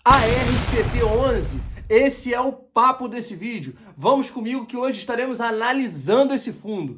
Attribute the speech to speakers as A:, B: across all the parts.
A: ARCT11, esse é o papo desse vídeo. Vamos comigo que hoje estaremos analisando esse fundo.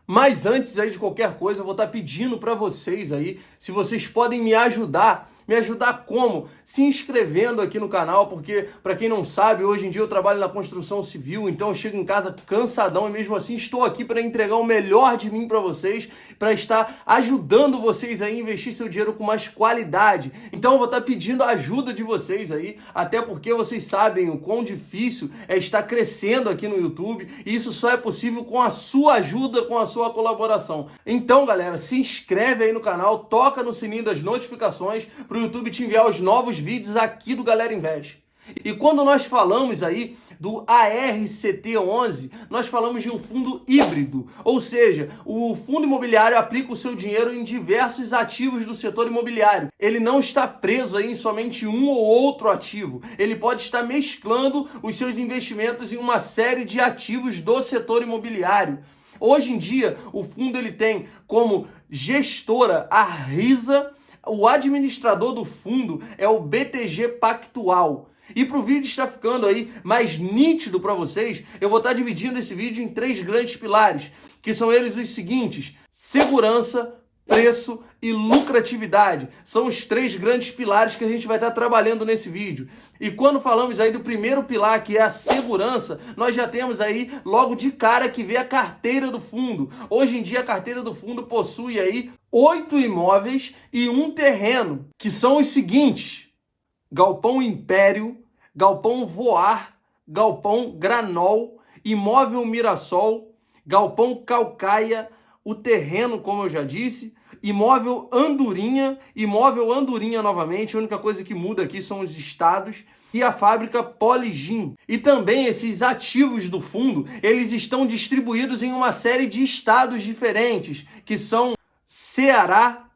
A: Mas antes aí de qualquer coisa, eu vou estar pedindo para vocês aí, se vocês podem me ajudar. Me ajudar como? Se inscrevendo aqui no canal, porque, para quem não sabe, hoje em dia eu trabalho na construção civil, então eu chego em casa cansadão e mesmo assim estou aqui para entregar o melhor de mim para vocês, para estar ajudando vocês a investir seu dinheiro com mais qualidade. Então eu vou estar pedindo a ajuda de vocês aí, até porque vocês sabem o quão difícil é estar crescendo aqui no YouTube, e isso só é possível com a sua ajuda, com a sua colaboração. Então, galera, se inscreve aí no canal, toca no sininho das notificações, para o YouTube te enviar os novos vídeos aqui do Galera Investe. E quando nós falamos aí do ARCT11, nós falamos de um fundo híbrido, ou seja, o fundo imobiliário aplica o seu dinheiro em diversos ativos do setor imobiliário. Ele não está preso aí em somente um ou outro ativo. Ele pode estar mesclando os seus investimentos em uma série de ativos do setor imobiliário. Hoje em dia, o fundo ele tem como gestora a Risa. O administrador do fundo é o BTG Pactual. E para o vídeo estar ficando aí mais nítido para vocês, eu vou estar dividindo esse vídeo em três grandes pilares, que são eles os seguintes: segurança, preço e lucratividade. São os três grandes pilares que a gente vai estar trabalhando nesse vídeo. E quando falamos aí do primeiro pilar, que é a segurança, nós já temos aí logo de cara que vê a carteira do fundo. Hoje em dia a carteira do fundo possui aí 8 imóveis e um terreno, que são os seguintes: Galpão Império, Galpão Voar, Galpão Granol, Imóvel Mirassol, Galpão Calcaia, o terreno, como eu já disse, Imóvel Andorinha novamente, a única coisa que muda aqui são os estados, e a fábrica Poligin. E também esses ativos do fundo, eles estão distribuídos em uma série de estados diferentes, que são Ceará,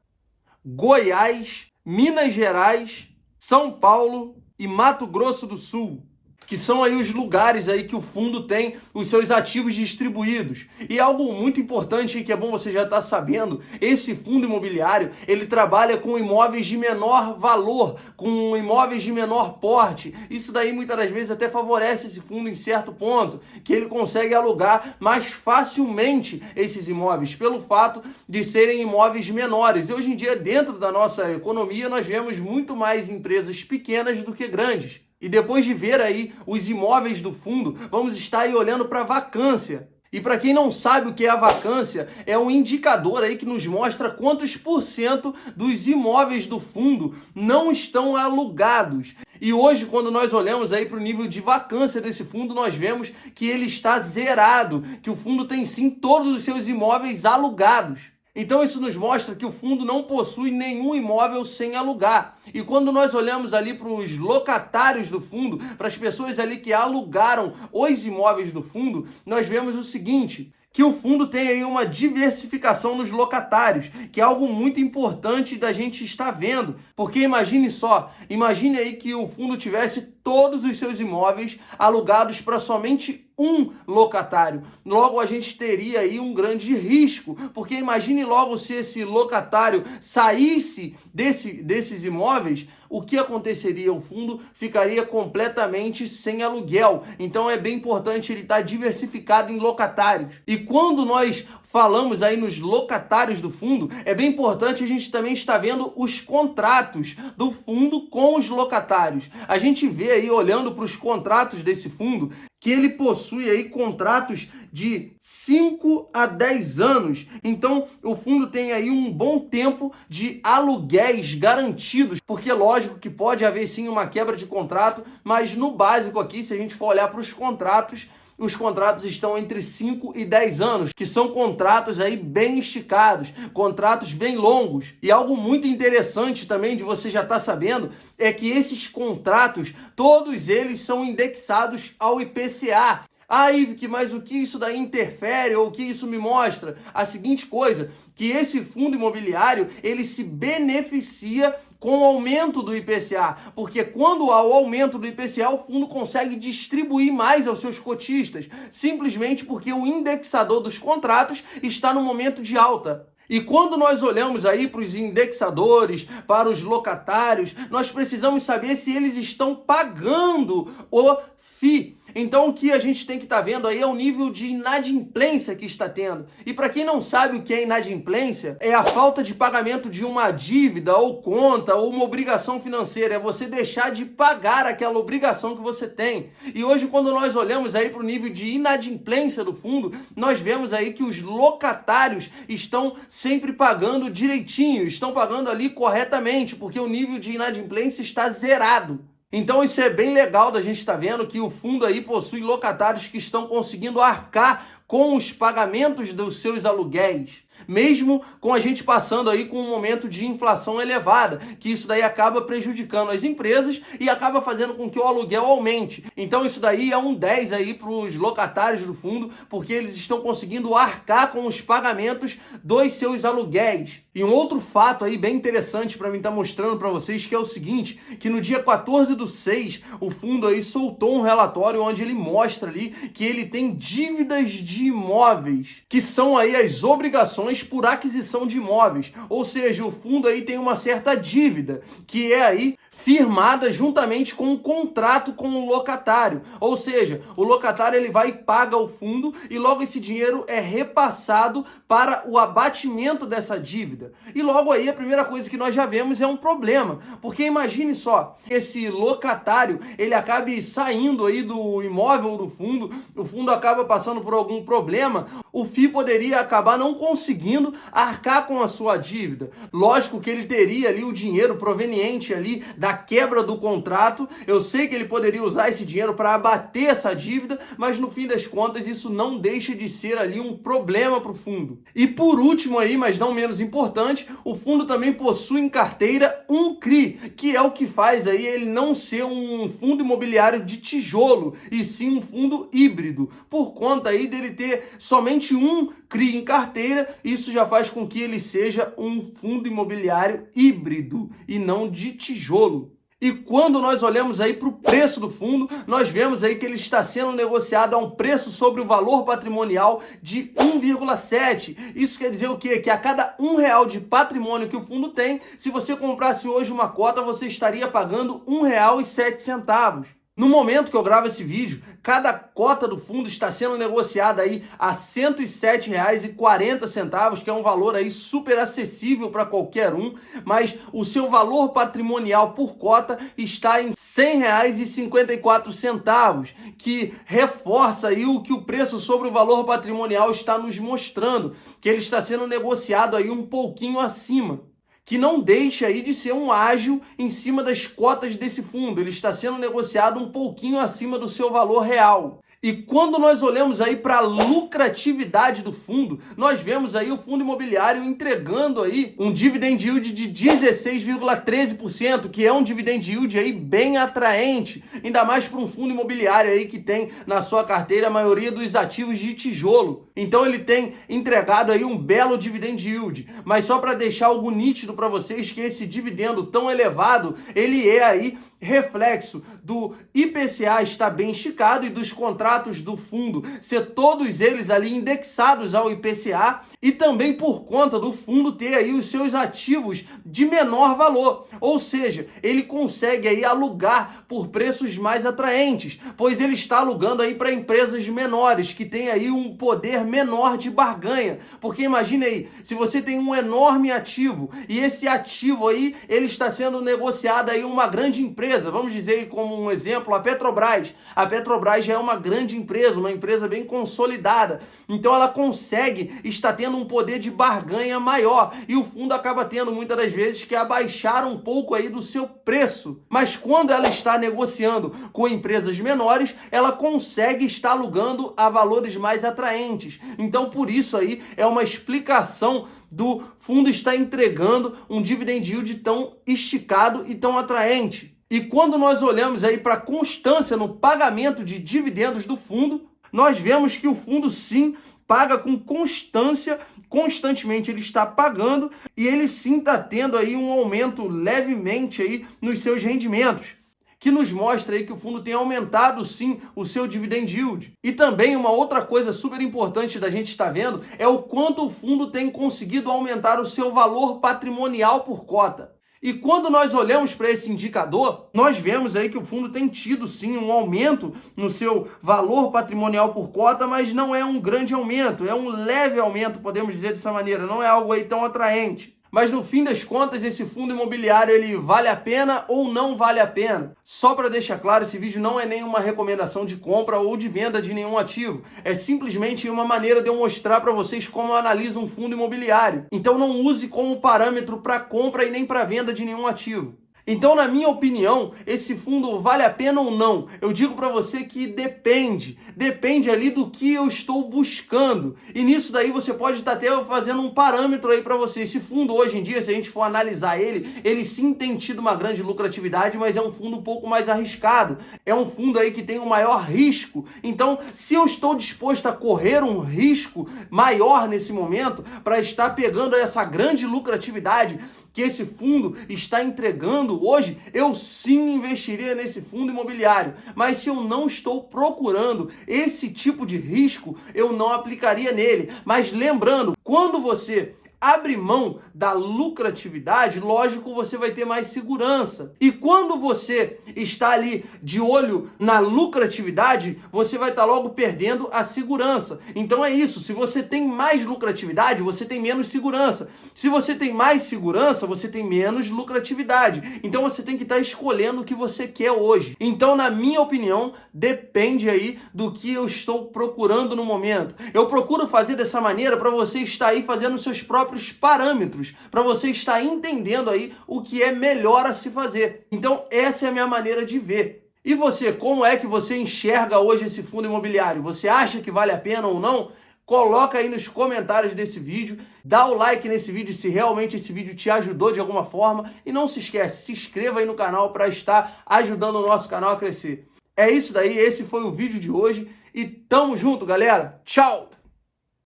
A: Goiás, Minas Gerais, São Paulo e Mato Grosso do Sul, que são aí os lugares aí que o fundo tem os seus ativos distribuídos. E algo muito importante que é bom você já estar sabendo, esse fundo imobiliário, ele trabalha com imóveis de menor valor, com imóveis de menor porte. Isso daí muitas das vezes até favorece esse fundo em certo ponto, que ele consegue alugar mais facilmente esses imóveis, pelo fato de serem imóveis menores. E hoje em dia, dentro da nossa economia, nós vemos muito mais empresas pequenas do que grandes. E depois de ver aí os imóveis do fundo, vamos estar aí olhando para a vacância. E para quem não sabe o que é a vacância, é um indicador aí que nos mostra quantos % dos imóveis do fundo não estão alugados. E hoje, quando nós olhamos aí para o nível de vacância desse fundo, nós vemos que ele está zerado, que o fundo tem sim todos os seus imóveis alugados. Então isso nos mostra que o fundo não possui nenhum imóvel sem alugar. E quando nós olhamos ali para os locatários do fundo, para as pessoas ali que alugaram os imóveis do fundo, nós vemos o seguinte: que o fundo tem aí uma diversificação nos locatários, que é algo muito importante da gente estar vendo. Porque imagine só, imagine aí que o fundo tivesse todos os seus imóveis alugados para somente um locatário. Logo, a gente teria aí um grande risco, porque imagine logo se esse locatário saísse desses imóveis, o que aconteceria? O fundo ficaria completamente sem aluguel. Então é bem importante ele estar diversificado em locatários. E quando nós falamos aí nos locatários do fundo, é bem importante a gente também estar vendo os contratos do fundo com os locatários. A gente vê aí, olhando para os contratos desse fundo, que ele possui aí contratos de 5 a 10 anos. Então, o fundo tem aí um bom tempo de aluguéis garantidos, porque lógico que pode haver sim uma quebra de contrato, mas no básico aqui, se a gente for olhar para os contratos estão entre 5 e 10 anos, que são contratos aí bem esticados, contratos bem longos. E algo muito interessante também de você já estar sabendo é que esses contratos, todos eles são indexados ao IPCA. Ah, Ivic, mas o que isso daí interfere ou o que isso me mostra? A seguinte coisa, que esse fundo imobiliário, ele se beneficia com o aumento do IPCA, porque quando há o aumento do IPCA, o fundo consegue distribuir mais aos seus cotistas, simplesmente porque o indexador dos contratos está no momento de alta. E quando nós olhamos aí para os indexadores, para os locatários, nós precisamos saber se eles estão pagando o FII. Então o que a gente tem que estar vendo aí é o nível de inadimplência que está tendo. E para quem não sabe o que é inadimplência, é a falta de pagamento de uma dívida ou conta ou uma obrigação financeira. É você deixar de pagar aquela obrigação que você tem. E hoje, quando nós olhamos aí para o nível de inadimplência do fundo, nós vemos aí que os locatários estão sempre pagando direitinho, estão pagando ali corretamente, porque o nível de inadimplência está zerado. Então isso é bem legal da gente estar vendo que o fundo aí possui locatários que estão conseguindo arcar com os pagamentos dos seus aluguéis, mesmo com a gente passando aí com um momento de inflação elevada, que isso daí acaba prejudicando as empresas e acaba fazendo com que o aluguel aumente. Então isso daí é um 10 aí para os locatários do fundo, porque eles estão conseguindo arcar com os pagamentos dos seus aluguéis. E um outro fato aí bem interessante para mim estar mostrando para vocês, que é o seguinte, que no dia 14/6, o fundo aí soltou um relatório onde ele mostra ali que ele tem dívidas de imóveis, que são aí as obrigações por aquisição de imóveis. Ou seja, o fundo aí tem uma certa dívida, que é aí firmada juntamente com um contrato com o locatário. Ou seja, o locatário ele vai e paga o fundo e logo esse dinheiro é repassado para o abatimento dessa dívida. E logo aí a primeira coisa que nós já vemos é um problema, porque imagine só, esse locatário ele acabe saindo aí do imóvel do fundo, o fundo acaba passando por algum problema, o FII poderia acabar não conseguindo arcar com a sua dívida. Lógico que ele teria ali o dinheiro proveniente ali da quebra do contrato. Eu sei que ele poderia usar esse dinheiro para abater essa dívida, mas no fim das contas isso não deixa de ser ali um problema para o fundo. E por último aí, mas não menos importante, o fundo também possui em carteira um CRI, que é o que faz aí ele não ser um fundo imobiliário de tijolo, e sim um fundo híbrido. Por conta aí dele ter somente um CRI em carteira, isso já faz com que ele seja um fundo imobiliário híbrido e não de tijolo. E quando nós olhamos aí para o preço do fundo, nós vemos aí que ele está sendo negociado a um preço sobre o valor patrimonial de 1,7. Isso quer dizer o quê? Que a cada R$1 de patrimônio que o fundo tem, se você comprasse hoje uma cota, você estaria pagando R$1,07. No momento que eu gravo esse vídeo, cada cota do fundo está sendo negociada aí a R$ 107,40, que é um valor aí super acessível para qualquer um, mas o seu valor patrimonial por cota está em R$ 100,54, que reforça aí o que o preço sobre o valor patrimonial está nos mostrando, que ele está sendo negociado aí um pouquinho acima, que não deixa aí de ser um ágio em cima das cotas desse fundo. Ele está sendo negociado um pouquinho acima do seu valor real. E quando nós olhamos aí para a lucratividade do fundo, nós vemos aí o fundo imobiliário entregando aí um dividend yield de 16,13%, que é um dividend yield aí bem atraente, ainda mais para um fundo imobiliário aí que tem na sua carteira a maioria dos ativos de tijolo. Então ele tem entregado aí um belo dividend yield, mas só para deixar algo nítido para vocês que esse dividendo tão elevado, ele é aí reflexo do IPCA estar bem esticado e dos contratos do fundo ser todos eles ali indexados ao IPCA, e também por conta do fundo ter aí os seus ativos de menor valor, ou seja, ele consegue aí alugar por preços mais atraentes, pois ele está alugando aí para empresas menores que têm aí um poder menor de barganha, porque imagine aí, se você tem um enorme ativo e esse ativo aí ele está sendo negociado aí uma grande empresa, vamos dizer como um exemplo, a Petrobras. A Petrobras já é uma grande empresa, uma empresa bem consolidada. Então ela consegue estar tendo um poder de barganha maior. E o fundo acaba tendo muitas das vezes que abaixar um pouco aí do seu preço. Mas quando ela está negociando com empresas menores, ela consegue estar alugando a valores mais atraentes. Então por isso aí é uma explicação do fundo estar entregando um dividend yield tão esticado e tão atraente. E quando nós olhamos aí para a constância no pagamento de dividendos do fundo, nós vemos que o fundo sim paga com constância, constantemente ele está pagando e ele sim está tendo aí um aumento levemente aí nos seus rendimentos. que nos mostra aí que o fundo tem aumentado sim o seu dividend yield. E também uma outra coisa super importante da gente estar vendo é o quanto o fundo tem conseguido aumentar o seu valor patrimonial por cota. E quando nós olhamos para esse indicador, nós vemos aí que o fundo tem tido sim um aumento no seu valor patrimonial por cota, mas não é um grande aumento, é um leve aumento, podemos dizer dessa maneira, não é algo aí tão atraente. Mas no fim das contas, esse fundo imobiliário, ele vale a pena ou não vale a pena? Só para deixar claro, esse vídeo não é nenhuma recomendação de compra ou de venda de nenhum ativo. É simplesmente uma maneira de eu mostrar para vocês como eu analiso um fundo imobiliário. Então não use como parâmetro para compra e nem para venda de nenhum ativo. Então, na minha opinião, esse fundo vale a pena ou não? Eu digo para você que depende. Depende ali do que eu estou buscando. E nisso daí você pode estar até fazendo um parâmetro aí para você. Esse fundo hoje em dia, se a gente for analisar ele sim tem tido uma grande lucratividade, mas é um fundo um pouco mais arriscado. É um fundo aí que tem um maior risco. Então, se eu estou disposto a correr um risco maior nesse momento para estar pegando essa grande lucratividade que esse fundo está entregando hoje, eu sim investiria nesse fundo imobiliário. Mas se eu não estou procurando esse tipo de risco, eu não aplicaria nele. Mas lembrando, quando você abre mão da lucratividade, lógico, você vai ter mais segurança. E quando você está ali de olho na lucratividade, você vai estar logo perdendo a segurança. Então é isso, se você tem mais lucratividade, você tem menos segurança. Se você tem mais segurança, você tem menos lucratividade. Então você tem que estar escolhendo o que você quer hoje. Então, na minha opinião, depende aí do que eu estou procurando no momento. Eu procuro fazer dessa maneira para você estar aí fazendo os seus próprios parâmetros, para você estar entendendo aí o que é melhor a se fazer. Então, essa é a minha maneira de ver. E você, como é que você enxerga hoje esse fundo imobiliário? Você acha que vale a pena ou não? Coloca aí nos comentários desse vídeo, dá o like nesse vídeo se realmente esse vídeo te ajudou de alguma forma e não se esquece, se inscreva aí no canal para estar ajudando o nosso canal a crescer. É isso daí, esse foi o vídeo de hoje e tamo junto, galera. Tchau!